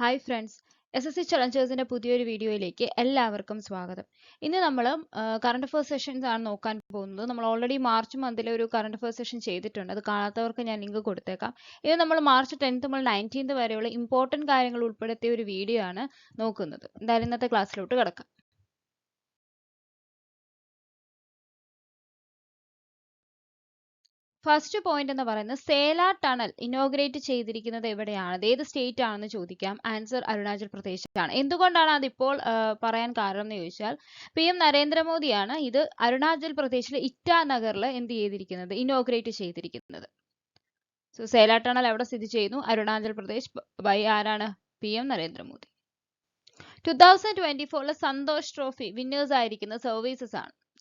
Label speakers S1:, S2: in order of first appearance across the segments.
S1: Hi friends, SSC ചലഞ്ചേഴ്സിന്റെ പുതിയൊരു വീഡിയോയിലേക്ക് എല്ലാവർക്കും സ്വാഗതം. ഇന്ന് നമ്മൾ കറണ്ട് അഫയേഴ്സ് സെഷൻസ് ആണ് നോക്കാൻ പോകുന്നത്. നമ്മൾ ഓൾറെഡി മാർച്ച് മന്തിലെ ഒരു കറണ്ട് അഫയേഴ്സ് സെഷൻ ചെയ്തിട്ടുണ്ട്. അത് കാണാത്തവർക്ക് ഞാൻ ലിങ്ക് കൊടുത്തേക്കാം. ഇത് നമ്മൾ മാർച്ച് 10th മുതൽ 19th വരെയുള്ള ഇമ്പോർട്ടൻറ്റ് കാര്യങ്ങൾ ഉൾപ്പെടുത്തിയ ഒരു വീഡിയോ ആണ് നോക്കുന്നത്. എന്തായാലും ഇന്നത്തെ ക്ലാസ്സിലോട്ട് കിടക്കാം. ഫസ്റ്റ് പോയിന്റ് എന്ന് പറയുന്നത് സേല ടണൽ ഇനോഗ്രേറ്റ് ചെയ്തിരിക്കുന്നത് എവിടെയാണ്, ഏത് സ്റ്റേറ്റ് ആണെന്ന് ചോദിക്കാം. ആൻസർ അരുണാചൽ പ്രദേശ് ആണ്. എന്തുകൊണ്ടാണ് അതിപ്പോൾ പറയാൻ കാരണം എന്ന് ചോദിച്ചാൽ PM നരേന്ദ്രമോദിയാണ് ഇത് അരുണാചൽ പ്രദേശിലെ ഇറ്റാനഗറിൽ എന്ത് ചെയ്തിരിക്കുന്നത്, ഇനോഗ്രേറ്റ് ചെയ്തിരിക്കുന്നത്. സോ സേല ടണൽ എവിടെ സ്ഥിതി ചെയ്യുന്നു? അരുണാചൽ പ്രദേശ്. ബൈ ആരാണ്? PM Narendra Modi. 2024 Santosh trophy winners ആയിരിക്കുന്ന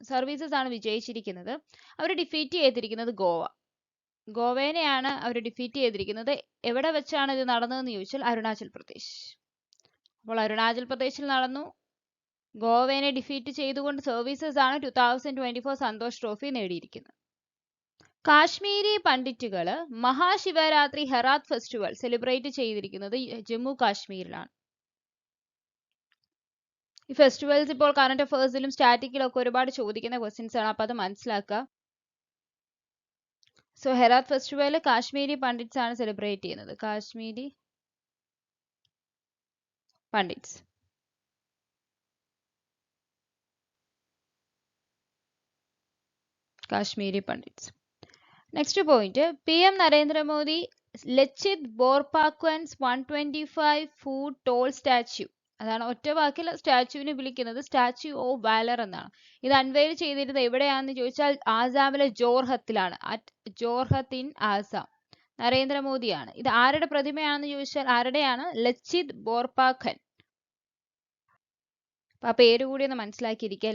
S1: സർവീസസ് ആണ് വിജയിച്ചിരിക്കുന്നത്. അവർ ഡിഫീറ്റ് ചെയ്തിരിക്കുന്നത് ഗോവയെയാണ് അവർ ഡിഫീറ്റ് ചെയ്തിരിക്കുന്നത്. എവിടെ വെച്ചാണ് ഇത് നടന്നതെന്ന് ചോദിച്ചാൽ അരുണാചൽ പ്രദേശ്. അപ്പോൾ അരുണാചൽ പ്രദേശിൽ നടന്നു. ഗോവയെ ഡിഫീറ്റ് ചെയ്തുകൊണ്ട് സർവീസസ് ആണ് 2024 സന്തോഷ് ട്രോഫി നേടിയിരിക്കുന്നത്. കാശ്മീരി പണ്ഡിറ്റുകൾ മഹാശിവരാത്രി ഹെറാത്ത് ഫെസ്റ്റിവൽ സെലിബ്രേറ്റ് ചെയ്തിരിക്കുന്നത് ജമ്മു കാശ്മീരിലാണ്. ഈ ഫെസ്റ്റിവൽസ് ഇപ്പോൾ കറണ്ട് അഫയേഴ്സിലും സ്റ്റാറ്റിക്കിലും ഒക്കെ ഒരുപാട് ചോദിക്കുന്ന ക്വസ്റ്റ്യൻസ് ആണ്. അപ്പൊ അത് മനസ്സിലാക്കുക. സോ ഹെറാത്ത് ഫെസ്റ്റിവൽ കാശ്മീരി പണ്ഡിറ്റ്സ് ആണ് സെലിബ്രേറ്റ് ചെയ്യുന്നത്. Kashmiri Pandits. Next point, PM Narendra Modi Lachit Borphukan's 125 foot tall statue, അതാണ് ഒറ്റ വാക്കിൽ സ്റ്റാച്യുവിനെ വിളിക്കുന്നത് സ്റ്റാച്യു ഓഫ് വാലർ എന്നാണ്. ഇത് അൺവെയിൽ ചെയ്തിരുന്നത് എവിടെയാണെന്ന് ചോദിച്ചാൽ ആസാമിലെ ജോർഹത്തിലാണ്. ജോർഹത്ത് ഇൻ ആസാം. നരേന്ദ്രമോദിയാണ്. ഇത് ആരുടെ പ്രതിമയാണെന്ന് ചോദിച്ചാൽ ആരുടെയാണ്? ലച്ചിത് ബോർപാഖൻ. ആ പേര് കൂടി ഒന്ന് മനസ്സിലാക്കിയിരിക്കുക.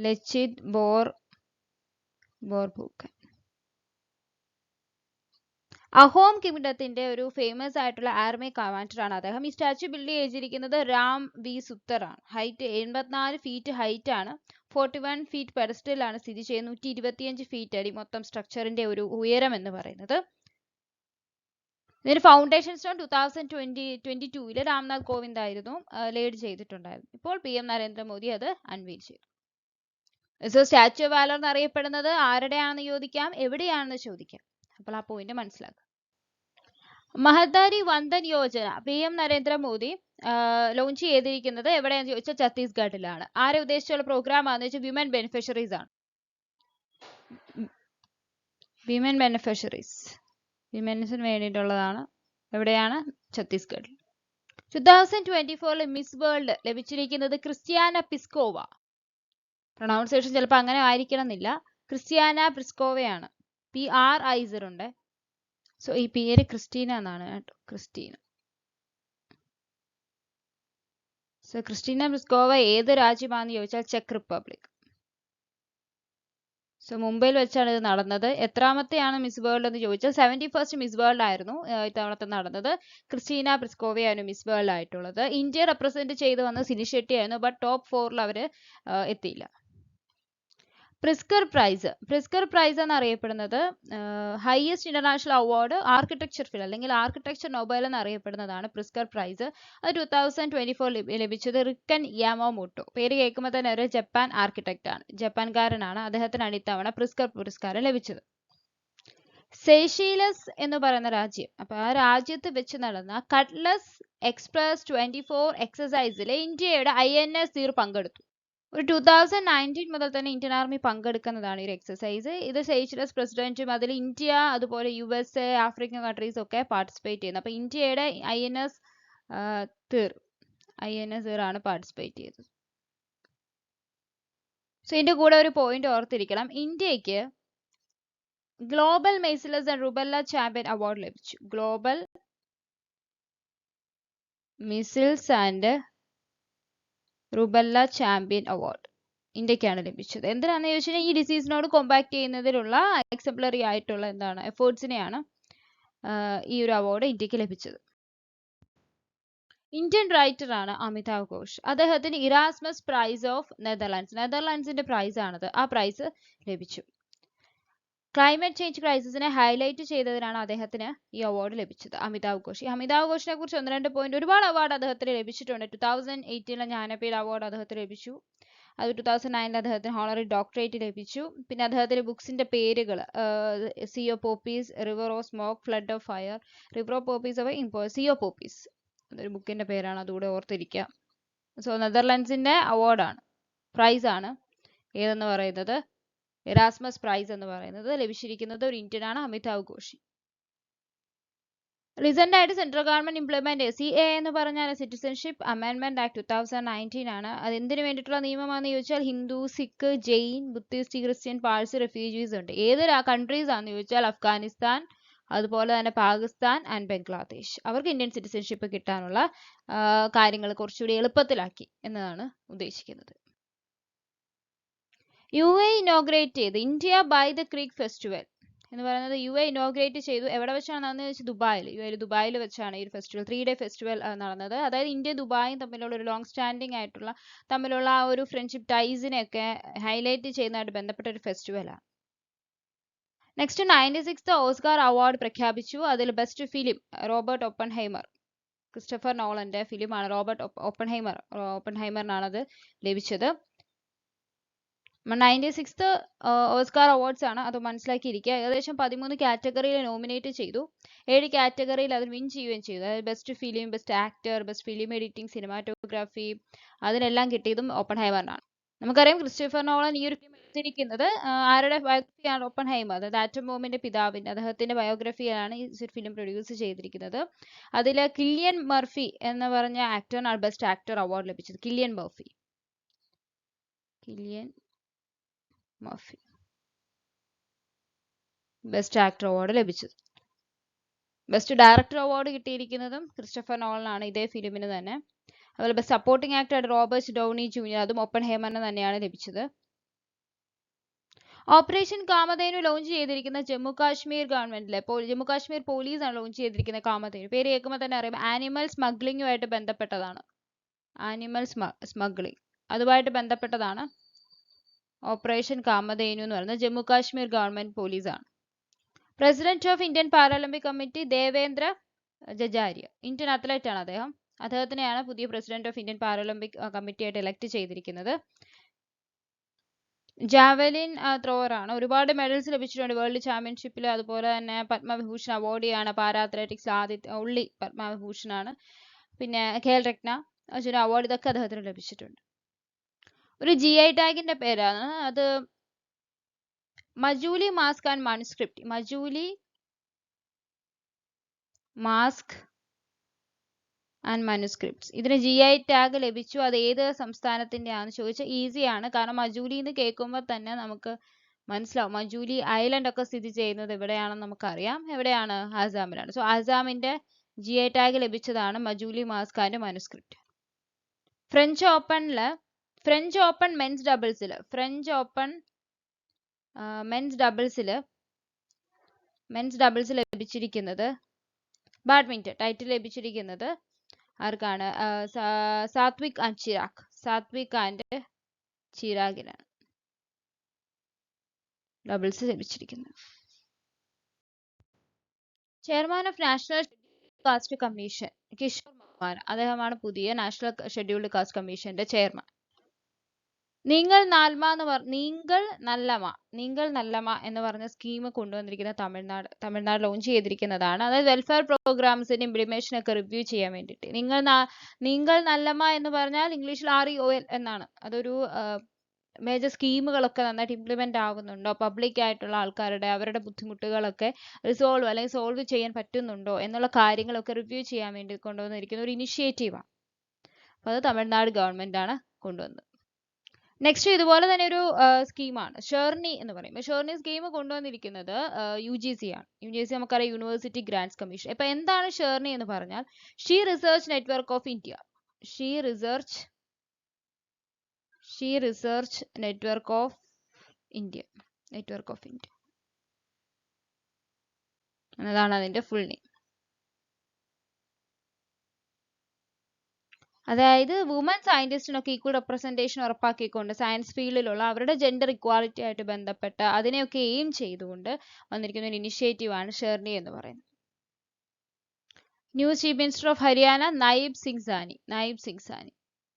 S1: ലച്ചിത് ബോർപാഖൻ. അഹോം കിങ്ഡത്തിന്റെ ഒരു ഫേമസ് ആയിട്ടുള്ള ആർമി കമാൻഡർ ആണ് അദ്ദേഹം. ഈ സ്റ്റാച്യു ബിൽഡ് ചെയ്തിരിക്കുന്നത് രാം വി സുത്തർ ആണ്. ഹൈറ്റ് 84 ഫീറ്റ് ഹൈറ്റ് ആണ്. 41 ഫീറ്റ് പെഡസ്റ്റൽ ആണ് സ്ഥിതി ചെയ്യുന്നത്. 125 ഫീറ്റ് അടി മൊത്തം സ്ട്രക്ചറിന്റെ ഒരു ഉയരം എന്ന് പറയുന്നത്. ഇതിന് ഫൗണ്ടേഷൻ സ്റ്റോൺ 2022 രാംനാഥ് കോവിന്ദ് ആയിരുന്നു ലേഡ് ചെയ്തിട്ടുണ്ടായിരുന്നു. ഇപ്പോൾ PM നരേന്ദ്രമോദി അത് അൺവീൽ ചെയ്തു. സോ സ്റ്റാച്യു ഓഫ് വാലർ എന്നറിയപ്പെടുന്നത് ആരുടെയാണെന്ന് ചോദിക്കാം, എവിടെയാണെന്ന് ചോദിക്കാം. അപ്പോൾ ആ പോയിന്റ് മനസ്സിലാക്കുക. മഹദാരി വന്ദൻ യോജന PM നരേന്ദ്രമോദി ലോഞ്ച് ചെയ്തിരിക്കുന്നത് എവിടെയാണെന്ന് ചോദിച്ചാൽ ഛത്തീസ്ഗഡിലാണ്. ആരെ ഉദ്ദേശിച്ചുള്ള പ്രോഗ്രാം ആണെന്ന് വെച്ചാൽ വിമൻ ബെനിഫിഷ്യറീസ് ആണ്. വിമൻസിന് വേണ്ടിയിട്ടുള്ളതാണ്. എവിടെയാണ്? ഛത്തീസ്ഗഡിൽ. 2024 മിസ് വേൾഡ് ലഭിച്ചിരിക്കുന്നത് ക്രിസ്ത്യാന പിസ്കോവ. പ്രൊണൗൺസിയേഷൻ ചിലപ്പോൾ അങ്ങനെ ആയിരിക്കണം എന്നില്ല. ക്രിസ്ത്യാന പിസ്കോവയാണ്. PR ഐസർ ഉണ്ട്. സോ ഈ പേര് ക്രിസ്റ്റീന എന്നാണ് കേട്ടോ. സോ ക്രിസ്റ്റീന പിസ്കോവ ഏത് രാജ്യമാണെന്ന് ചോദിച്ചാൽ ചെക്ക് റിപ്പബ്ലിക്. സോ മുംബൈയിൽ വെച്ചാണ് ഇത് നടന്നത്. എത്രാമത്തെയാണ് മിസ് വേൾഡ് എന്ന് ചോദിച്ചാൽ 71st മിസ് വേൾഡ് ആയിരുന്നു ഇത്തവണത്തെ നടന്നത്. ക്രിസ്റ്റീന പിസ്കോവയാണ് മിസ് വേൾഡ് ആയിട്ടുള്ളത്. ഇന്ത്യ റെപ്രസെന്റ് ചെയ്ത് വന്ന സിനി ഷെട്ടി ആയിരുന്നു. ബട്ട് ടോപ്പ് 4ൽ അവർ എത്തിയില്ല. പ്രിസ്കർ പ്രൈസ് എന്നറിയപ്പെടുന്നത് highest international award architecture field അല്ലെങ്കിൽ ആർക്കിടെക്ചർ നൊബേൽ എന്നറിയപ്പെടുന്നതാണ് പ്രിസ്കർ പ്രൈസ്. അത് 2024 ലഭിച്ചത് റിക്കൻ യാമോമോട്ടോ. പേര് കേൾക്കുമ്പോൾ തന്നെ ഒരു ജപ്പാൻ ആർക്കിടെക്ട് ആണ്, ജപ്പാൻകാരനാണ്. അദ്ദേഹത്തിനാണ് ഇത്തവണ പ്രിസ്കർ പുരസ്കാരം ലഭിച്ചത്. സെയ്ഷീലസ് എന്ന് പറയുന്ന രാജ്യം, അപ്പൊ ആ രാജ്യത്ത് വെച്ച് നടന്ന കട്ട്ലസ് എക്സ്പ്രസ് 24 എക്സസൈസിലെ ഇന്ത്യയുടെ INS തീർ പങ്കെടുത്തു. ഒരു 2019 മുതൽ തന്നെ ഇന്ത്യൻ ആർമി പങ്കെടുക്കുന്നതാണ് ഈ എക്സസൈസ്. ഇത് സെയ്ഷെൽസ് പ്രസിഡന്റും അതിൽ ഇന്ത്യ അതുപോലെ USA ആഫ്രിക്കൻ കൺട്രീസ് ഒക്കെ പാർട്ടിസിപ്പേറ്റ് ചെയ്യുന്നത്. അപ്പൊ ഇന്ത്യയുടെ INS തീർ ആണ് പാർട്ടിസിപ്പേറ്റ് ചെയ്തത്. സോ ഇതിന്റെ കൂടെ ഒരു പോയിന്റ് ഓർത്തിരിക്കണം, ഇന്ത്യക്ക് global measles and rubella champion award ലഭിച്ചു. Global measles and rubella champion award ഇന്ത്യക്കാണ് ലഭിച്ചത്. എന്തിനാണെന്ന് ചോദിച്ചാൽ ഈ ഡിസീസിനോട് കോമ്പാക്ട് ചെയ്യുന്നതിലുള്ള എക്സംപ്ലറി ആയിട്ടുള്ള എഫേർട്സിനെയാണ് ഈ ഒരു അവാർഡ് ഇന്ത്യക്ക് ലഭിച്ചത്. ഇന്ത്യൻ റൈറ്റർ ആണ് അമിതാവ് ഘോഷ്. അദ്ദേഹത്തിന് ഇറാസ്മസ് പ്രൈസ് ഓഫ് നെതർലാൻഡ്സിന്റെ പ്രൈസ് ആണത്. ആ പ്രൈസ് ലഭിച്ചു. ക്ലൈമറ്റ് ചേഞ്ച് ക്രൈസിസിനെ ഹൈലൈറ്റ് ചെയ്തതിനാണ് അദ്ദേഹത്തിന് ഈ അവാർഡ് ലഭിച്ചത്. അമിതാവ് ഘോഷ്. ഈ അമിതാവ് ഘോഷിനെ കുറിച്ച് 1-2 പോയിന്റ്, ഒരുപാട് അവാർഡ് അദ്ദേഹത്തിന് ലഭിച്ചിട്ടുണ്ട്. 2018 ജ്ഞാനപീഠ അവാർഡ് അദ്ദേഹത്തിന് ലഭിച്ചു. അത് 2009 അദ്ദേഹത്തിന് ഹോണറി ഡോക്ടറേറ്റ് ലഭിച്ചു. പിന്നെ അദ്ദേഹത്തിന്റെ ബുക്സിന്റെ പേരുകൾ sea of poppies, river of smoke, flood of fire, river of poppies of sea of poppies, അതൊരു ബുക്കിന്റെ പേരാണ്, അതുകൂടെ ഓർത്തിരിക്കുക. സോ നെതർലൻഡ്സിന്റെ അവാർഡാണ്, പ്രൈസ് ആണ് ഏതെന്ന് പറയുന്നത്, എറാസ്മസ് പ്രൈസ് എന്ന് പറയുന്നത് ലഭിച്ചിരിക്കുന്നത് ഒരു ഇന്ത്യൻ ആണ്, അമിതാവ് ഘോഷ്. റീസെന്റ് ആയിട്ട് സെൻട്രൽ ഗവൺമെന്റ് ഇംപ്ലിമെന്റ് CAA എന്ന് പറഞ്ഞാൽ സിറ്റിസൺഷിപ്പ് അമെൻഡ്മെന്റ് ആക്ട് 2019 ആണ്. അത് എന്തിനു വേണ്ടിയിട്ടുള്ള നിയമമാണെന്ന് ചോദിച്ചാൽ Hindu, Sikh, Jain, Buddhist, Christian, Parsi, refugees ഉണ്ട്. ഏത് കൺട്രീസ് ആണെന്ന് ചോദിച്ചാൽ അഫ്ഗാനിസ്ഥാൻ, അതുപോലെ തന്നെ പാകിസ്ഥാൻ ആൻഡ് ബംഗ്ലാദേശ്. അവർക്ക് ഇന്ത്യൻ സിറ്റിസൺഷിപ്പ് കിട്ടാനുള്ള കാര്യങ്ങൾ കുറച്ചുകൂടി എളുപ്പത്തിലാക്കി എന്നതാണ് ഉദ്ദേശിക്കുന്നത്. UAE ഇനോഗ്രേറ്റ് ചെയ്ത് India by the creek festival എന്ന് പറയുന്നത് UAE ഇനോഗ്രേറ്റ് ചെയ്തു. എവിടെ വെച്ചാണ് നടന്നത് വെച്ചാൽ ദുബായിൽ. ദുബായിൽ വെച്ചാണ് ഈ ഒരു ഫെസ്റ്റിവൽ, 3-day ഫെസ്റ്റിവൽ നടന്നത്. അതായത് ഇന്ത്യയും ദുബായും തമ്മിലുള്ള ഒരു ലോങ് സ്റ്റാൻഡിങ് ആയിട്ടുള്ള തമ്മിലുള്ള ആ ഒരു ഫ്രണ്ട്ഷിപ്പ് ടൈസിനെ ഒക്കെ ഹൈലൈറ്റ് ചെയ്യുന്നതായിട്ട് ബന്ധപ്പെട്ട ഒരു ഫെസ്റ്റിവലാണ്. നെക്സ്റ്റ് 96th ഓസ്കാർ അവാർഡ് പ്രഖ്യാപിച്ചു. അതിൽ best film Robert Oppenheimer, Christopher നോളന്റെ ഫിലിമാണ് റോബർട്ട് ഓപ്പൺഹൈമറിനാണ് അത് ലഭിച്ചത്. 96th ഓസ്കാർ അവാർഡ്സ് ആണ്, അത് മനസ്സിലാക്കിയിരിക്കുക. ഏകദേശം 13 കാറ്റഗറിയിൽ നോമിനേറ്റ് ചെയ്തു. 7 കാറ്റഗറിയിൽ അത് വിൻ ചെയ്യുകയും ചെയ്തു. അതായത് best film, best actor, best film editing, cinematography, അതിനെല്ലാം കിട്ടിയതും ഓപ്പൺഹൈമറിനാണ്. നമുക്കറിയാം ക്രിസ്റ്റഫർ നോളൻ ഈ ഒരു ഫിലിം എടുത്തിരിക്കുന്നത് ആരുടെ ബയോഗ്രഫിയാണ്? ഓപ്പൺഹൈമർ, അതായത് ആറ്റം ബോംബിന്റെ പിതാവിന്റെ, അദ്ദേഹത്തിന്റെ ബയോഗ്രഫിയാണ് ഈ ഫിലിം പ്രൊഡ്യൂസ് ചെയ്തിരിക്കുന്നത്. അതിൽ കിലിയൻ മർഫി എന്ന് പറഞ്ഞ ആക്ടറിനാണ് ബെസ്റ്റ് ആക്ടർ അവാർഡ് ലഭിച്ചത്. Kylian Murphy best actor award ലഭിച്ചത്. ബെസ്റ്റ് ഡയറക്ടർ അവാർഡ് കിട്ടിയിരിക്കുന്നതും ക്രിസ്റ്റഫർ നോളനാണ്, ഇതേ ഫിലിമിന് തന്നെ. അതുപോലെ best supporting actor Robert Downey junior, അതും ഓപ്പൺഹൈമറിന് തന്നെയാണ് ലഭിച്ചത്. ഓപ്പറേഷൻ കാമധേനു ലോഞ്ച് ചെയ്തിരിക്കുന്ന ജമ്മു കാശ്മീർ ഗവൺമെന്റിലെ ജമ്മു കാശ്മീർ പോലീസ് ആണ് ലോഞ്ച് ചെയ്തിരിക്കുന്ന കാമധേനു. പേര് കേൾക്കുമ്പോൾ തന്നെ അറിയാം, ആനിമൽ സ്മഗ്ലിംഗുമായിട്ട് ബന്ധപ്പെട്ടതാണ്. ആനിമൽ സ്മഗ്ലിംഗ് അതുമായിട്ട് ബന്ധപ്പെട്ടതാണ് ഓപ്പറേഷൻ കാമധേനു എന്ന് പറയുന്നത്. ജമ്മു കാശ്മീർ ഗവൺമെന്റ് പോലീസാണ്. President of Indian Paralympic committee Devendra Jhajharia, Indian athlete ആണ് അദ്ദേഹം. അദ്ദേഹത്തിനെയാണ് പുതിയ പ്രസിഡന്റ് ഓഫ് ഇന്ത്യൻ പാരാലിമ്പിക് കമ്മിറ്റിയായിട്ട് എലക്ട് ചെയ്തിരിക്കുന്നത്. ജാവലിൻ ത്രോവർ ആണ്, ഒരുപാട് മെഡൽസ് ലഭിച്ചിട്ടുണ്ട് വേൾഡ് ചാമ്പ്യൻഷിപ്പിൽ. അതുപോലെ തന്നെ പത്മവിഭൂഷൺ അവാർഡിയാണ് പാരാ അത്ലറ്റിക്സ് ഉള്ളി പത്മവിഭൂഷണാണ്. പിന്നെ ഖേൽ രത്ന, അർജുന അവാർഡ്, ഇതൊക്കെ അദ്ദേഹത്തിന് ലഭിച്ചിട്ടുണ്ട്. ഒരു GI ടാഗിന്റെ പേരാണ് അത്, Majuli mask and manuscript. Majuli mask and manuscripts, ഇതിന് GI ടാഗ് ലഭിച്ചു. അത് ഏത് സംസ്ഥാനത്തിന്റെ ആണെന്ന് ചോദിച്ചാൽ ഈസിയാണ്, കാരണം മജൂലി എന്ന് കേൾക്കുമ്പോൾ തന്നെ നമുക്ക് മനസ്സിലാവും. മജൂലി ഐലൻഡ് ഒക്കെ സ്ഥിതി ചെയ്യുന്നത് എവിടെയാണെന്ന് നമുക്കറിയാം. എവിടെയാണ്? ആസാമിലാണ്. സോ ആസാമിന്റെ GI ടാഗ് ലഭിച്ചതാണ് Majuli mask and manuscript. French Open men's ഡബിൾസിൽ ലഭിച്ചിരിക്കുന്നത് ബാഡ്മിന്റൺ ടൈറ്റിൽ ലഭിച്ചിരിക്കുന്നത് ആർക്കാണ്? സാത്വിക് ആൻഡ് ചിരാഗിനാണ് ഡബിൾസ് ലഭിച്ചിരിക്കുന്നത്. Chairman of national caste commission Kishore Makwana, അദ്ദേഹമാണ് പുതിയ നാഷണൽ ഷെഡ്യൂൾഡ് കാസ്റ്റ് കമ്മീഷന്റെ ചെയർമാൻ. നിങ്ങൾ നല്ലമ എന്ന് പറഞ്ഞ സ്കീം കൊണ്ടുവന്നിരിക്കുന്ന തമിഴ്നാട് ലോഞ്ച് ചെയ്തിരിക്കുന്നതാണ്. അതായത് വെൽഫെയർ പ്രോഗ്രാംസിന്റെ ഇംപ്ലിമേഷൻ ഒക്കെ റിവ്യൂ ചെയ്യാൻ വേണ്ടിയിട്ട്. നിങ്ങൾ നല്ലമ എന്ന് പറഞ്ഞാൽ ഇംഗ്ലീഷിൽ REOL എന്നാണ്. അതൊരു മേജർ സ്കീമുകളൊക്കെ നന്നായിട്ട് ഇംപ്ലിമെന്റ് ആവുന്നുണ്ടോ, പബ്ലിക് ആയിട്ടുള്ള അവരുടെ ബുദ്ധിമുട്ടുകളൊക്കെ സോൾവ് ചെയ്യാൻ പറ്റുന്നുണ്ടോ എന്നുള്ള കാര്യങ്ങളൊക്കെ റിവ്യൂ ചെയ്യാൻ വേണ്ടി കൊണ്ടുവന്നിരിക്കുന്ന ഒരു ഇനിഷ്യേറ്റീവാണ്. അപ്പോൾ അത് തമിഴ്നാട് ഗവൺമെന്റ് ആണ് കൊണ്ടുവന്നത്. നെക്സ്റ്റ് ഇതുപോലെ തന്നെ ഒരു സ്കീമാണ് ഷെർണി എന്ന് പറയും. ഷെർണി സ്കീം കൊണ്ടുവന്നിരിക്കുന്നത് UGC ആണ്. UGC നമുക്കറിയാം, യൂണിവേഴ്സിറ്റി ഗ്രാന്റ്സ് കമ്മീഷൻ. ഇപ്പൊ എന്താണ് ഷെർണി എന്ന് പറഞ്ഞാൽ? She research network of India എന്നതാണ് അതിന്റെ ഫുൾ നെയിം. അതായത് വുമൻ സയന്റിസ്റ്റിനൊക്കെ ഈക്വൽ റെപ്രസെന്റേഷൻ ഉറപ്പാക്കിക്കൊണ്ട് സയൻസ് ഫീൽഡിലുള്ള അവരുടെ ജെൻഡർ ഇക്വാലിറ്റി ആയിട്ട് ബന്ധപ്പെട്ട അതിനെയൊക്കെ എയിം ചെയ്തുകൊണ്ട് വന്നിരിക്കുന്ന ഒരു ഇനിഷ്യേറ്റീവ് ആണ് ഷെർണി എന്ന് പറയുന്നത്. New chief minister of Haryana Nayab Singh Saini. Nayab Singh Saini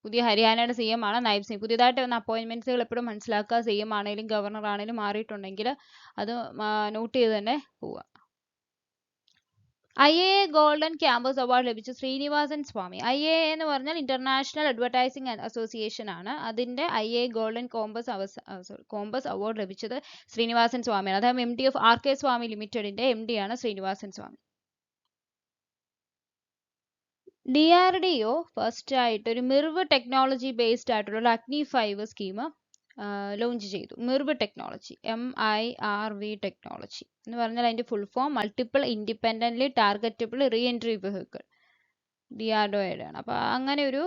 S1: പുതിയ ഹരിയാനയുടെ CM ആണ് നൈബ് സിംഗ്. പുതിയതായിട്ട് വന്ന അപ്പോയിന്റ്മെന്റ്സുകൾ എപ്പോഴും മനസ്സിലാക്കുക. CM ആണെങ്കിലും ഗവർണർ ആണെങ്കിലും മാറിയിട്ടുണ്ടെങ്കിൽ അത് നോട്ട് ചെയ്ത് തന്നെ പോവുക. IAA ഗോൾഡൻ ക്യാമ്പസ് അവാർഡ് ലഭിച്ച ശ്രീനിവാസൻ സ്വാമി. IAA എന്ന് പറഞ്ഞാൽ ഇന്റർനാഷണൽ അഡ്വർടൈസിംഗ് അസോസിയേഷൻ ആണ്. അതിന്റെ IAA ഗോൾഡൻ കോമ്പസ് അവാർഡ് ലഭിച്ചത് ശ്രീനിവാസൻ സ്വാമിയാണ്. അദ്ദേഹം MD ഓഫ് RK സ്വാമി ലിമിറ്റഡിന്റെ MD ആണ് ശ്രീനിവാസൻ സ്വാമി. DRDO ഫസ്റ്റ് ആയിട്ട് ഒരു മിർവ് ടെക്നോളജി ബേസ്ഡ് ആയിട്ടുള്ള അഗ്നി 5 സ്കീം ലോഞ്ച് ചെയ്തു. മിർവ് ടെക്നോളജി, MIRV ടെക്നോളജി എന്ന് പറഞ്ഞാൽ അതിന്റെ full form multiple independently targetable re entry vehicle. DRDOയുടെ ആണ്. അപ്പൊ അങ്ങനെ ഒരു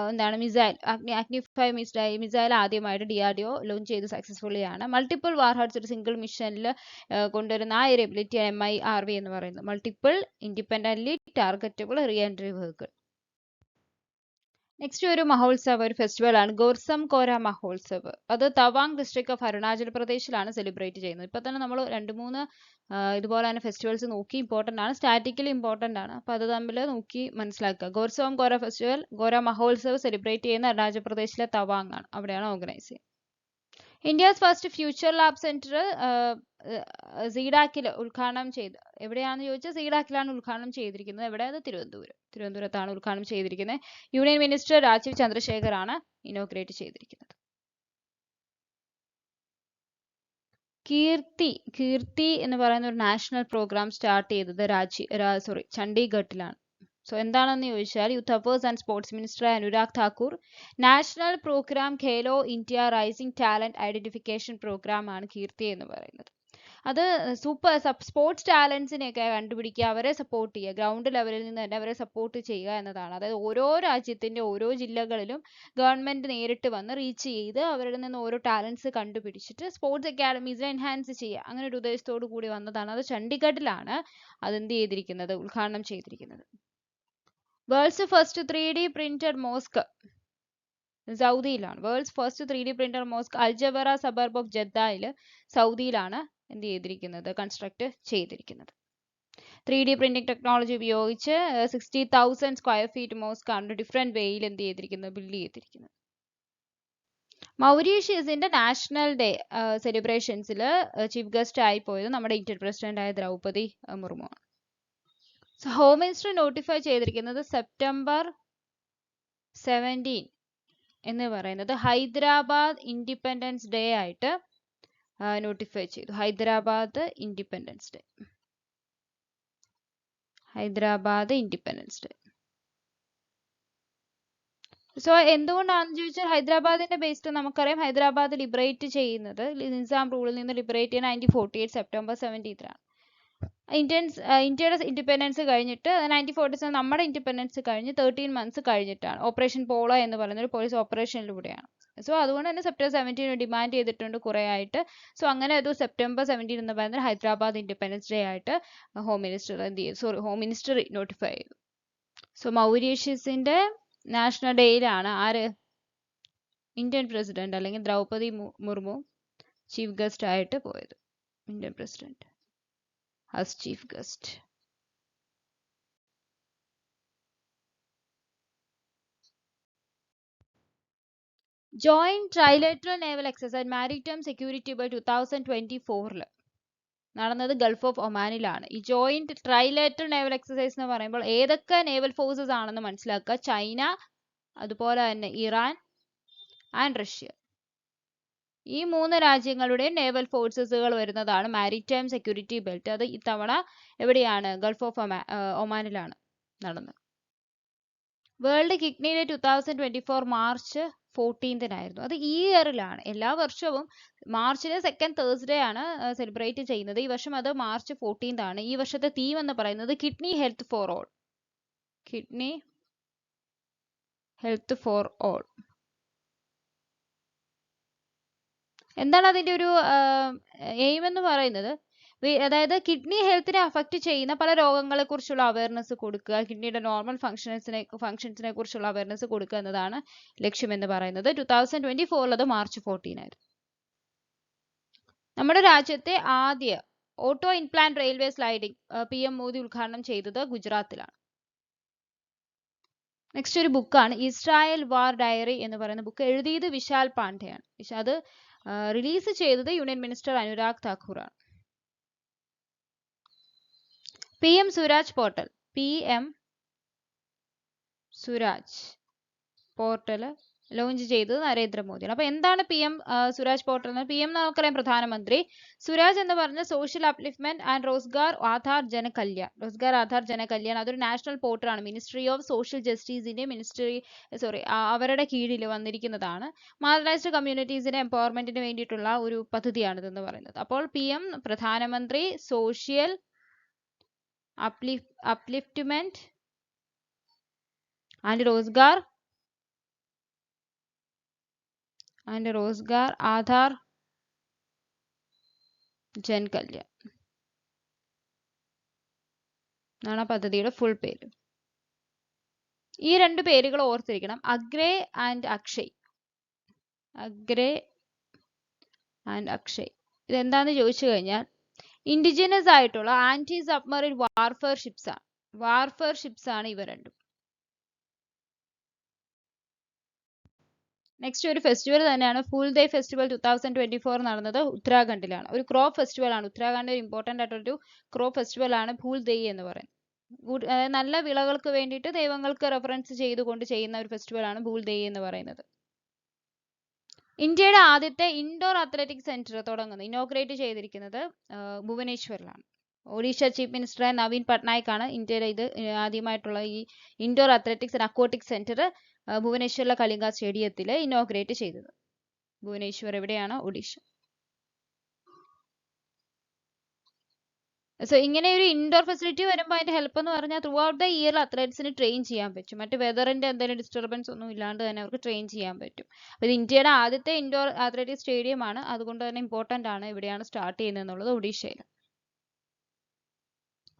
S1: എന്താണ് മിസൈൽ അഗ്നി 5 മിസൈൽ ആദ്യമായിട്ട് DRDO ലോഞ്ച് ചെയ്ത് സക്സസ്ഫുള്ളി ആണ്. മൾട്ടിപ്പിൾ വാർഹെഡ്സ് ഒരു സിംഗിൾ മിഷനിൽ കൊണ്ടുവരുന്ന ആ ഒരു എബിലിറ്റി MIRV എന്ന് പറയുന്നത് multiple independently targetable re entry vehicle. Next ഒരു മഹോത്സവ്, ഒരു ഫെസ്റ്റിവൽ ആണ് ഗോർസം കോര മഹോത്സവ്. അത് തവാങ് ഡിസ്ട്രിക്ട് ഓഫ് അരുണാചൽ പ്രദേശിലാണ് സെലിബ്രേറ്റ് ചെയ്യുന്നത്. ഇപ്പൊ തന്നെ നമ്മൾ 2-3 ഇതുപോലെ തന്നെ ഫെസ്റ്റിവൽസ് നോക്കി ഇമ്പോർട്ടന്റ് ആണ്, സ്റ്റാറ്റിക്കലി ഇമ്പോർട്ടന്റ് ആണ്. അപ്പൊ അത് തമ്മിൽ നോക്കി മനസ്സിലാക്കുക. ഗോർസം കോര ഫെസ്റ്റിവൽ, കോര മഹോത്സവ് സെലിബ്രേറ്റ് ചെയ്യുന്ന അരുണാചൽ പ്രദേശിലെ തവാങ് ആണ്, അവിടെയാണ് ഓർഗനൈസ് ചെയ്യുന്നത്. India's first future lab centre സീഡാക്കിൽ ഉദ്ഘാടനം ചെയ്ത്, എവിടെയാണെന്ന് ചോദിച്ചാൽ സീഡാക്കിലാണ് ഉദ്ഘാടനം ചെയ്തിരിക്കുന്നത്. എവിടെ? അത് തിരുവനന്തപുരത്താണ് ഉദ്ഘാടനം ചെയ്തിരിക്കുന്നത്. യൂണിയൻ മിനിസ്റ്റർ രാജീവ് ചന്ദ്രശേഖർ ആണ് ഇനോഗ്രേറ്റ് ചെയ്തിരിക്കുന്നത്. കീർത്തി എന്ന് പറയുന്ന ഒരു നാഷണൽ പ്രോഗ്രാം സ്റ്റാർട്ട് ചെയ്തത് ചണ്ഡീഗഡിലാണ്. സോ എന്താണെന്ന് ചോദിച്ചാൽ youth affairs and sports minister Anurag Thakur national program Khelo India rising talent identification program ആണ് കീർത്തി എന്ന് പറയുന്നത്. അത് സ്പോർട്സ് ടാലൻസിനെയൊക്കെ കണ്ടുപിടിക്കുക, അവരെ സപ്പോർട്ട് ചെയ്യുക, ഗ്രൗണ്ട് ലെവലിൽ നിന്ന് തന്നെ അവരെ സപ്പോർട്ട് ചെയ്യുക എന്നതാണ്. അതായത് ഓരോ രാജ്യത്തിന്റെ ഓരോ ജില്ലകളിലും ഗവൺമെന്റ് നേരിട്ട് വന്ന് റീച്ച് ചെയ്ത് അവരുടെ നിന്ന് ഓരോ ടാലൻസ് കണ്ടുപിടിച്ചിട്ട് സ്പോർട്സ് അക്കാഡമീസിനെ എൻഹാൻസ് ചെയ്യുക, അങ്ങനെ ഒരു ഉദ്ദേശത്തോടു കൂടി വന്നതാണ്. അത് ചണ്ഡീഗഡിലാണ് അതെന്ത് ചെയ്തിരിക്കുന്നത്, ഉദ്ഘാടനം ചെയ്തിരിക്കുന്നത്. World's first 3D printed mosque സൗദിയിലാണ്. World's first 3D printed mosque അൽജബറ സബർബ് ഓഫ് ജദ്ദയിൽ സൗദിയിലാണ് എന്ത് ചെയ്തിരിക്കുന്നത്, കൺസ്ട്രക്ട് ചെയ്തിരിക്കുന്നത്. 3D പ്രിന്റിംഗ് ടെക്നോളജി ഉപയോഗിച്ച് 60,000 സ്ക്വയർ ഫീറ്റ് മോസ്ക് ആണ് ഡിഫറെന്റ് വേയിൽ എന്ത് ചെയ്തിരിക്കുന്നത്, ബിൽഡ് ചെയ്തിരിക്കുന്നത്. മൗറീഷ്യസിന്റെ നാഷണൽ ഡേ സെലിബ്രേഷൻസിൽ ചീഫ് ഗസ്റ്റ് ആയി പോയത് നമ്മുടെ ഇന്ത്യൻ പ്രസിഡന്റ് ആയ ദ്രൗപദി മുർമു ആണ്. ഹോം മിനിസ്റ്റർ നോട്ടിഫൈ ചെയ്തിരിക്കുന്നത് സെപ്റ്റംബർ 17 എന്ന് പറയുന്നത് ഹൈദരാബാദ് ഇൻഡിപെൻഡൻസ് ഡേ ആയിട്ട് നോട്ടിഫൈ ചെയ്തു. Hyderabad independence day. സോ എന്തുകൊണ്ടാണെന്ന് ചോദിച്ചാൽ ഹൈദരാബാദിന്റെ ബേസ്ഡ് നമുക്കറിയാം. ഹൈദരാബാദ് ലിബറേറ്റ് ചെയ്യുന്നത് നിസാം റൂളിൽ നിന്ന് ലിബറേറ്റ് ചെയ്യുന്ന 1948 സെപ്റ്റംബർ 17 ആണ്. ഇന്ത്യയുടെ ഇൻഡിപെൻഡൻസ് കഴിഞ്ഞിട്ട് 1947 നമ്മുടെ ഇൻഡിപെൻഡൻസ് കഴിഞ്ഞ് 13 months കഴിഞ്ഞിട്ടാണ്. ഓപ്പറേഷൻ പോളോ എന്ന് പറയുന്ന ഒരു പോലീസ് ഓപ്പറേഷനിലൂടെയാണ്. സോ അതുകൊണ്ട് തന്നെ സെപ്റ്റംബർ 17 ഡിമാൻഡ് ചെയ്തിട്ടുണ്ട് കുറെ ആയിട്ട്. സോ അങ്ങനെ ഒരു സെപ്റ്റംബർ 17 എന്ന് പറയുന്നത് ഹൈദരാബാദ് ഇൻഡിപെൻഡൻസ് ഡേ ആയിട്ട് ഹോം മിനിസ്റ്റർ നോട്ടിഫൈ ചെയ്തു. സോ മൗറീഷ്യസിന്റെ നാഷണൽ ഡേയിലാണ് ആര്, ഇന്ത്യൻ പ്രസിഡന്റ് അല്ലെങ്കിൽ ദ്രൗപദി മുർമു ചീഫ് ഗസ്റ്റ് ആയിട്ട് പോയത്. Indian president as chief guest. Joint trilateral naval exercise maritime security by 2024 നടന്നത് ഗൾഫ് ഓഫ് ഒമാനിലാണ്. ഈ ജോയിന്റ് ട്രൈലേറ്ററൽ നേവൽ എക്സസൈസ് എന്ന് പറയുമ്പോൾ ഏതൊക്കെ നേവൽ ഫോഴ്സസ് ആണെന്ന് മനസ്സിലാക്കുക. ചൈന, അതുപോലെ തന്നെ ഇറാൻ ആൻഡ് റഷ്യ, ഈ 3 രാജ്യങ്ങളുടെ നേവൽ ഫോഴ്സസുകൾ വരുന്നതാണ് മാരിടൈം സെക്യൂരിറ്റി ബെൽറ്റ്. അത് ഇത്തവണ എവിടെയാണ്, ഗൾഫ് ഓഫ് ഒമാനിലാണ് നടന്നത്. വേൾഡ് കിഡ്നി ഡേ 2024 മാർച്ച് 14 അത് ഈ ഇയറിലാണ്. എല്ലാ വർഷവും മാർച്ചിലെ സെക്കൻഡ് തേഴ്സ്ഡേ ആണ് സെലിബ്രേറ്റ് ചെയ്യുന്നത്. ഈ വർഷം അത് മാർച്ച് 14 ആണ്. ഈ വർഷത്തെ തീം എന്ന് പറയുന്നത് kidney health for all. Kidney health for all. എന്താണ് അതിന്റെ ഒരു എയിം എന്ന് പറയുന്നത്, അതായത് കിഡ്നി ഹെൽത്തിനെ അഫക്റ്റ് ചെയ്യുന്ന പല രോഗങ്ങളെ കുറിച്ചുള്ള അവയർനെസ് കൊടുക്കുക, കിഡ്നിയുടെ നോർമൽ ഫംഗ്ഷൻസിനെ കുറിച്ചുള്ള അവയർനെസ് കൊടുക്കുക എന്നതാണ് ലക്ഷ്യമെന്ന് പറയുന്നത്. 2024 അത് മാർച്ച് 14 ആയിരുന്നു. നമ്മുടെ രാജ്യത്തെ ആദ്യ auto inplant railway sliding PM Modi ഉദ്ഘാടനം ചെയ്തത് ഗുജറാത്തിലാണ്. നെക്സ്റ്റ് ഒരു ബുക്കാണ് ഇസ്രായേൽ വാർ ഡയറി എന്ന് പറയുന്ന ബുക്ക്. എഴുതിയത് വിശാൽ പാണ്ഡെയാണ്. അത് റിലീസ് ചെയ്തത് യൂണിയൻ മിനിസ്റ്റർ അനുരാഗ് താക്കൂർ ആണ്. PM Suraj portal, PM Suraj portal launch ചെയ്തത് നരേന്ദ്രമോദിയാണ്. അപ്പൊ എന്താണ് PM സുരാജ് പോർട്ടൽ? PM നമുക്കറിയാം പ്രധാനമന്ത്രി. സുരാജ് എന്ന് പറഞ്ഞ social upliftment and Rozgar Aadhaar Jankalyan, അതൊരു നാഷണൽ പോർട്ടലാണ്. മിനിസ്ട്രി ഓഫ് സോഷ്യൽ ജസ്റ്റിസിന്റെ അവരുടെ കീഴിൽ വന്നിരിക്കുന്നതാണ്. മാർജിനലൈസ്ഡ് കമ്മ്യൂണിറ്റീസിന്റെ എംപവർമെന്റിന് വേണ്ടിയിട്ടുള്ള ഒരു പദ്ധതിയാണ് ഇതെന്ന് പറയുന്നത്. അപ്പോൾ PM പ്രധാനമന്ത്രി social upliftment and Rozgar Aadhar Jan Kalyan എന്നാണ് പദ്ധതിയുടെ ഫുൾ പേര്. ഈ രണ്ട് പേരുകൾ ഓർത്തിരിക്കണം, അഗ്രേ ആൻഡ് അക്ഷയ്. ഇതെന്താന്ന് ചോദിച്ചു കഴിഞ്ഞാൽ ഇൻഡിജിനസ് ആയിട്ടുള്ള ആന്റി സബ്മറൈൻ വാർഫെയർ ഷിപ്സ് ആണ് ഇവ രണ്ടും. നെക്സ്റ്റ് ഒരു ഫെസ്റ്റിവൽ തന്നെയാണ് ഫുൾ ഡേ ഫെസ്റ്റിവൽ 2024 നടന്നത് ഉത്തരാഖണ്ഡിലാണ്. ഒരു ക്രോപ്പ് ഫെസ്റ്റിവൽ ആണ്. ഉത്തരാഖണ്ഡ് ഇമ്പോർട്ടന്റ് ആയിട്ടൊരു ക്രോപ്പ് ഫെസ്റ്റിവൽ ആണ് ഫൂൽ ദേ എന്ന് പറയുന്നത്. നല്ല വിളകൾക്ക് വേണ്ടിയിട്ട് ദൈവങ്ങൾക്ക് റെഫറൻസ് ചെയ്തുകൊണ്ട് ചെയ്യുന്ന ഒരു ഫെസ്റ്റിവൽ ആണ് ഫൂൽ ദേ എന്ന് പറയുന്നത്. ഇന്ത്യയുടെ ആദ്യത്തെ ഇൻഡോർ അത്ലറ്റിക് സെന്റർ ഇനോഗ്രേറ്റ് ചെയ്തിരിക്കുന്നത് ഭുവനേശ്വറിലാണ്. ഒഡീഷ ചീഫ് മിനിസ്റ്ററായ നവീൻ പട്നായിക് ആണ് ഇന്ത്യയിലെ ഇത് ആദ്യമായിട്ടുള്ള ഈ indoor athletics and aquatic centre ഭുവനേശ്വറിലെ കലിംഗ സ്റ്റേഡിയത്തിൽ ഇനോഗ്രേറ്റ് ചെയ്തത്. ഭുവനേശ്വർ എവിടെയാണ്? ഒഡീഷ. സോ ഇങ്ങനെ ഒരു ഇൻഡോർ ഫെസിലിറ്റി വരുമ്പോൾ അതിന്റെ ഹെൽപ്പ് എന്ന് പറഞ്ഞാൽ ത്രൂ ഔട്ട് ദ ഇയർ അത്ലറ്റ്സിന് ട്രെയിൻ ചെയ്യാൻ പറ്റും. മറ്റ് വെതറിന്റെ എന്തെങ്കിലും ഡിസ്റ്റർബൻസ് ഒന്നും ഇല്ലാണ്ട് തന്നെ അവർക്ക് ട്രെയിൻ ചെയ്യാൻ പറ്റും. അപ്പോൾ ഇത് ഇന്ത്യയുടെ ആദ്യത്തെ ഇൻഡോർ അത്ലറ്റിക് സ്റ്റേഡിയം ആണ്. അതുകൊണ്ട് തന്നെ ഇമ്പോർട്ടന്റ് ആണ്. എവിടെയാണ് സ്റ്റാർട്ട് ചെയ്യുന്നത് എന്നുള്ളത് ഒഡീഷയിൽ.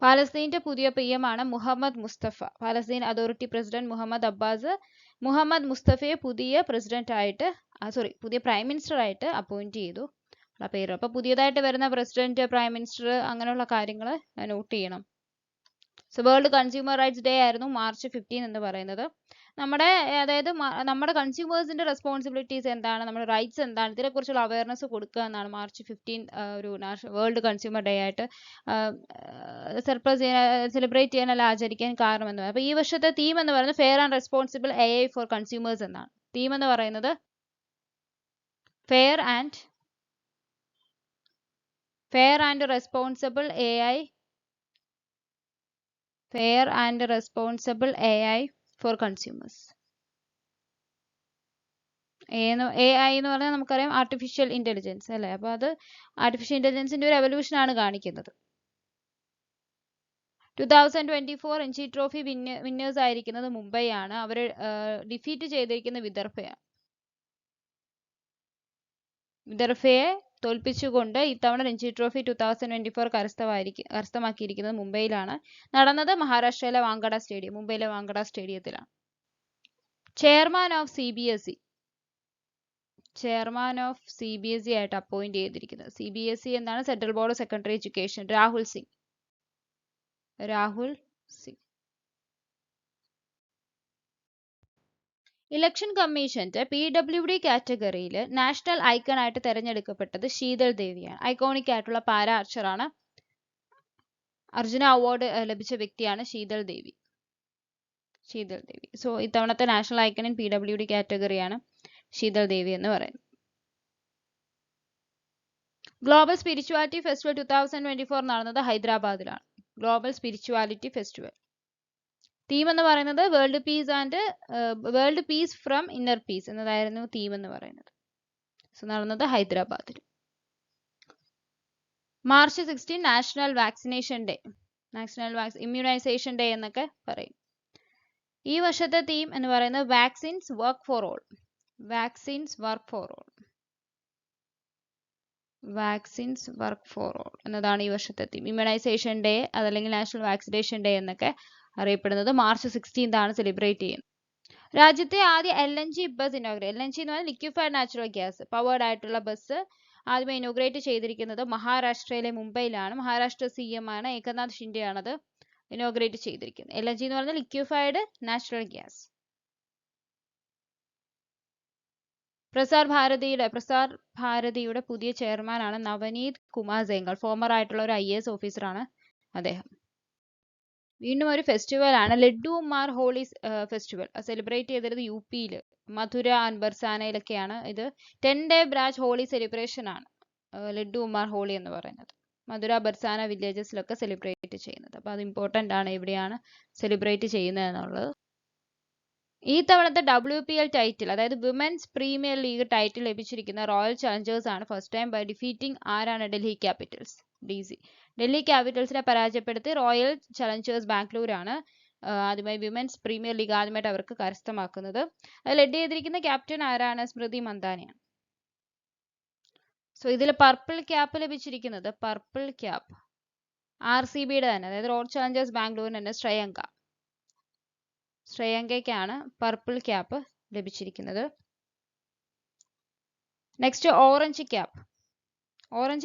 S1: പാലസ്തീന്റെ പുതിയ PM ആണ് Mohammad Mustafa. Palestine authority president Mohammad മുസ്തഫയെ പുതിയ പ്രൈം മിനിസ്റ്റർ ആയിട്ട് അപ്പോയിന്റ് ചെയ്തു. പേര് അപ്പൊ പുതിയതായിട്ട് വരുന്ന പ്രസിഡന്റ്, പ്രൈം മിനിസ്റ്റർ അങ്ങനെയുള്ള കാര്യങ്ങൾ നോട്ട് ചെയ്യണം. So world consumer rights day ആയിരുന്നു മാർച്ച് 15 എന്ന് പറയുന്നത്. നമ്മുടെ കൺസ്യൂമേഴ്സിന്റെ റെസ്പോൺസിബിലിറ്റീസ് എന്താണ്, നമ്മുടെ റൈറ്റ്സ് എന്താണ്, ഇതിനെക്കുറിച്ചുള്ള അവയർനെസ് കൊടുക്കുക എന്നാണ് മാർച്ച് 15 ഒരു വേൾഡ് കൺസ്യൂമർ ഡേ ആയിട്ട് സെലിബ്രേറ്റ് ചെയ്യാൻ അല്ല ആചരിക്കാൻ കാരണം എന്ന് പറയുന്നത്. അപ്പൊ ഈ വർഷത്തെ തീം എന്ന് പറയുന്നത് fair and responsible AI for consumers എന്നാണ്. തീം എന്ന് പറയുന്നത് fair and responsible AI for consumers. AI എന്ന് പറഞ്ഞാൽ നമുക്കറിയാം ആർട്ടിഫിഷ്യൽ ഇന്റലിജൻസ് അല്ലേ. അപ്പൊ അത് ആർട്ടിഫിഷ്യൽ ഇന്റലിജൻസിന്റെ ഒരു എവല്യൂഷൻ ആണ് കാണിക്കുന്നത്. 2024 രഞ്ജി ട്രോഫി വിന്നേഴ്സ് ആയിരിക്കുന്നത് മുംബൈ ആണ്. അവരെ ഡിഫീറ്റ് ചെയ്തിരിക്കുന്ന വിദർഭയെ തോൽപ്പിച്ചുകൊണ്ട് ഇത്തവണ രഞ്ജി ട്രോഫി 2024 കരസ്ഥമാക്കിയിരിക്കുന്നത് മുംബൈയിലാണ്. നടന്നത് മഹാരാഷ്ട്രയിലെ മുംബൈയിലെ വാങ്കഡ സ്റ്റേഡിയത്തിലാണ്. ചെയർമാൻ ഓഫ് CBSE ആയിട്ട് അപ്പോയിന്റ് ചെയ്തിരിക്കുന്നത്. CBSE എന്താണ്? Central board of secondary education. Rahul Singh. Election കമ്മീഷന്റെ PWD കാറ്റഗറിയിൽ നാഷണൽ ഐക്കൺ ആയിട്ട് തെരഞ്ഞെടുക്കപ്പെട്ടത് ശീതൾ ദേവിയാണ്. ഐക്കോണിക് ആയിട്ടുള്ള പാര ആർച്ചറാണ്. അർജുന അവാർഡ് ലഭിച്ച വ്യക്തിയാണ് ശീതൾ ദേവി. സോ ഇത്തവണത്തെ നാഷണൽ ഐക്കൺ ഇൻ PWD കാറ്റഗറിയാണ് ശീതൾ ദേവി എന്ന് പറയുന്നത്. ഗ്ലോബൽ സ്പിരിച്വാലിറ്റി ഫെസ്റ്റിവൽ 2024 നടന്നത് ഹൈദരാബാദിലാണ്. ഗ്ലോബൽ സ്പിരിച്വാലിറ്റി ഫെസ്റ്റിവൽ തീം എന്ന് പറയുന്നത് world peace from inner peace എന്നതായിരുന്നു തീം എന്ന് പറയുന്നത്. സോ നടന്നത് ഹൈദരാബാദിൽ. മാർച്ച് 16 നാഷണൽ ഇമ്മ്യൂണൈസേഷൻ ഡേ എന്നൊക്കെ പറയും. ഈ വർഷത്തെ തീം എന്ന് പറയുന്നത് vaccines work for all. Vaccines work for all എന്നതാണ് ഈ വർഷത്തെ തീം. ഇമ്മ്യൂണൈസേഷൻ ഡേ അതല്ലെങ്കിൽ നാഷണൽ വാക്സിനേഷൻ ഡേ എന്നൊക്കെ അറിയപ്പെടുന്നത് മാർച്ച് 16 ആണ് സെലിബ്രേറ്റ് ചെയ്യുന്നത്. രാജ്യത്തെ ആദ്യ LNG ബസ് ഇനോഗ്രേറ്റ്, LNG എന്ന് പറഞ്ഞാൽ ലിക്വിഫൈഡ് നാച്ചുറൽ ഗ്യാസ് പവേർഡ് ആയിട്ടുള്ള ബസ് ആദ്യമേ ഇനോഗ്രേറ്റ് ചെയ്തിരിക്കുന്നത് മഹാരാഷ്ട്രയിലെ മുംബൈയിലാണ്. മഹാരാഷ്ട്ര CM ആണ് ഏകനാഥ് ഷിൻഡെ ആണത് ഇനോഗ്രേറ്റ് ചെയ്തിരിക്കുന്നത്. LNG എന്ന് പറഞ്ഞാൽ ലിക്വിഫൈഡ് നാച്ചുറൽ ഗ്യാസ്. പ്രസാർ ഭാരതിയുടെ പുതിയ ചെയർമാനാണ് നവനീത് കുമാർ സെംഗൽ. ഫോമർ ആയിട്ടുള്ള ഒരു IAS ഓഫീസറാണ് അദ്ദേഹം. വീണ്ടും ഒരു ഫെസ്റ്റിവൽ ആണ് ലഡ്ഡു മാർ ഹോളി ഫെസ്റ്റിവൽ. സെലിബ്രേറ്റ് ചെയ്തിരുന്നത് UP-യിൽ മധുര ആൻഡ് ബർസാനയിലൊക്കെയാണ്. ഇത് 10-day ബ്രാജ് ഹോളി സെലിബ്രേഷൻ ആണ് ലഡ്ഡു മാർ ഹോളി എന്ന് പറയുന്നത്. മധുര ബർസാന വില്ലേജസിലൊക്കെ സെലിബ്രേറ്റ് ചെയ്യുന്നത്. അപ്പോൾ അത് ഇമ്പോർട്ടൻ്റ് ആണ് എവിടെയാണ് സെലിബ്രേറ്റ് ചെയ്യുന്നത് എന്നുള്ളത്. ഈ തവണത്തെ WPL ടൈറ്റിൽ അതായത് വിമൻസ് പ്രീമിയർ ലീഗ് ടൈറ്റിൽ ലഭിച്ചിരിക്കുന്ന റോയൽ ചലഞ്ചേഴ്സ് ആണ്. ഫസ്റ്റ് ടൈം ബൈ ഡിഫീറ്റിംഗ് ആരാണ്? Delhi Capitals DC. ഡൽഹി ക്യാപിറ്റൽസിനെ പരാജയപ്പെടുത്തി റോയൽ ചലഞ്ചേഴ്സ് ബാംഗ്ലൂർ ആണ് ആദ്യമായി വിമൻസ് പ്രീമിയർ ലീഗ് ആദ്യമായിട്ട് അവർക്ക് കരസ്ഥമാക്കുന്നത്. അത് ലീഡ് ചെയ്തിരിക്കുന്ന ക്യാപ്റ്റൻ ആരാണ്? സ്മൃതി മന്ദാനയാണ്. സോ ഇതിൽ പർപ്പിൾ ക്യാപ്പ് ലഭിച്ചിരിക്കുന്നത് RCBയുടെ തന്നെ, അതായത് റോയൽ ചലഞ്ചേഴ്സ് ബാംഗ്ലൂരിന് തന്നെ ശ്രേയങ്കയ്ക്കാണ് പർപ്പിൾ ക്യാപ്പ് ലഭിച്ചിരിക്കുന്നത്. നെക്സ്റ്റ് ഓറഞ്ച്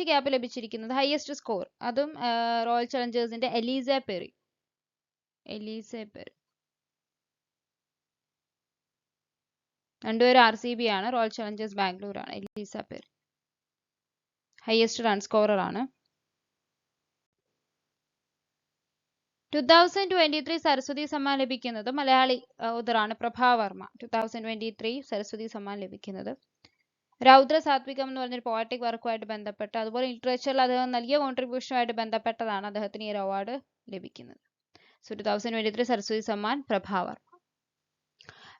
S1: ക്യാപ്പ് ലഭിച്ചിരിക്കുന്നത് ഹയസ്റ്റ് സ്കോർ, അതും റോയൽ ചലഞ്ചേഴ്സിന്റെ എലീസ പെറി. രണ്ടുപേരും RCB ആണ്, റോയൽ ചലഞ്ചേഴ്സ് ബാംഗ്ലൂർ ആണ്. Ellyse Perry highest run scorer ആണ്. 2023 സരസ്വതി സമ്മാൻ ലഭിക്കുന്നത് മലയാളി ഓതറാണ് പ്രഭാ വർമ്മ. 2023 സരസ്വതി സമ്മാൻ ലഭിക്കുന്നത്. രൗദ്ര സാത്വികം എന്ന് പറഞ്ഞൊരു പോയറ്റിക് വർക്കുമായിട്ട് ബന്ധപ്പെട്ട്, അതുപോലെ ലിറ്ററേച്ചറിൽ അദ്ദേഹം നൽകിയ കോൺട്രിബ്യൂഷനുമായിട്ട് ബന്ധപ്പെട്ടതാണ് അദ്ദേഹത്തിന് ഈ അവാർഡ് ലഭിക്കുന്നത്. സോ 2023 സരസ്വതി സമ്മാൻ പ്രഭാ വർമ്മ.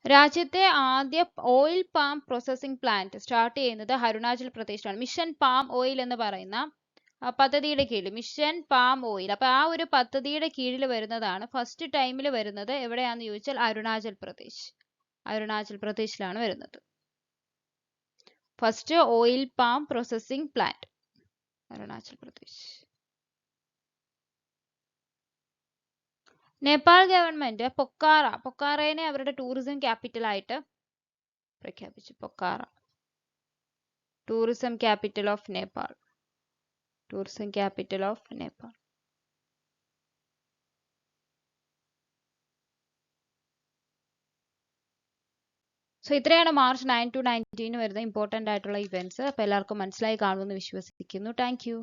S1: രാജ്യത്തെ ആദ്യ oil palm processing plant start ചെയ്യുന്നത് അരുണാചൽ പ്രദേശിലാണ്. മിഷൻ പാം ഓയിൽ എന്ന് പറയുന്ന പദ്ധതിയുടെ കീഴിൽ, മിഷൻ പാം ഓയിൽ. അപ്പൊ ആ ഒരു പദ്ധതിയുടെ കീഴിൽ വരുന്നതാണ്. ഫസ്റ്റ് ടൈമിൽ വരുന്നത് എവിടെയാണെന്ന് ചോദിച്ചാൽ അരുണാചൽ പ്രദേശിലാണ് വരുന്നത്. First oil palm processing plant Arunachal Pradesh. Nepal government പൊക്കാറയെ അവരുടെ ടൂറിസം ക്യാപിറ്റൽ ആയിട്ട് പ്രഖ്യാപിച്ചു. Pokhara tourism capital of Nepal. So ഇത്രയാണ് മാർച്ച് 9 to 19 വരുന്ന ഇമ്പോർട്ടൻ്റ് ആയിട്ടുള്ള ഇവന്റ്സ്. അപ്പോൾ എല്ലാവർക്കും മനസ്സിലായി കാണുമെന്ന് വിശ്വസിക്കുന്നു. Thank you.